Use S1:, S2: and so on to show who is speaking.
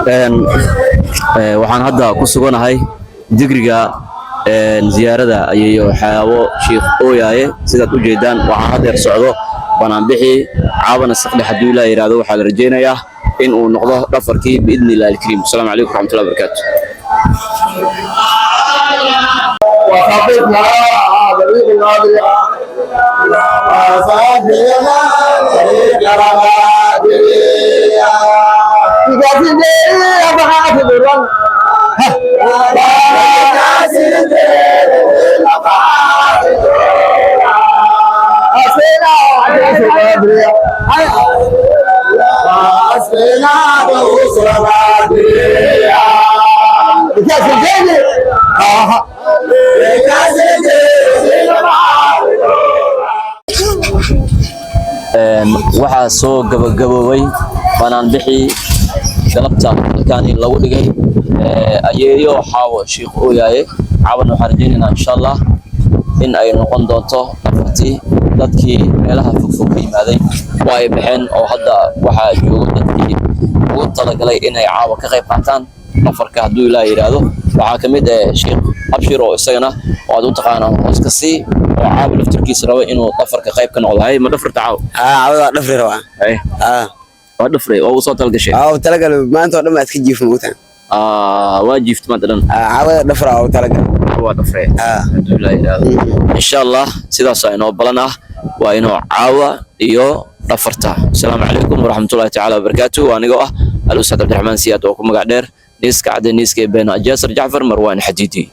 S1: waxaan hadda ku suganahay digriga ziyaarada ayayo xaabo Sheekh Ooyaaye sidaad u jeedaan waxaan hadeer socdo banaanbixi caabana saqdi hadii la yiraahdo waxa la rajeynayaa in uu noqdo dhafarkii biidnillah alkariim. Assalaamu alaykum warahmatullahi wabarakatuh. waxaa soo gabagaboobay banaanbixi galabta halkaani lagu dhigay ayeeyo xaawo Sheekh Ooyaaye caawin waxaan rajeynaynaa insha Allah in ay noqon doonto dhafartii dadkii meelaha fogfog ka yimaaday oo ay baxeen oo hadda waxaa jooga dadkii ugu talagalay inay caawa ka qayb qaataan dhafarka hadduu Ilaahay yiraahdo waxaa ka mid ah Sheekh Abshir oo isagana oo aad u taqaanaan hooska si oo caawa laftirkiisa raba inuu dhafarka qayb ka noqdo hay ma dhafarta caawa
S2: caawada dhafri rabaa
S1: waa dhafray oo soo talgashay
S2: talagal maanta oo dhan aad ka jiifmo muutaan
S1: waa jiift maanta dhan
S2: caawada dhafra oo talagal
S1: waa dhafray hadduu Ilaahay yiraahdo insha Allah sidaas ay noo balan ah waa inuu caawa iyo dhafarta. Assalaamu alaykum warahmatullahi ta'ala wabarakatuh. Anigoo ah Al-Ustad Abdirahmaan Siyaad oo ku magac dheer niiska cadde niiska Ibn Ajasar Jaafar Marwan Xadiidi.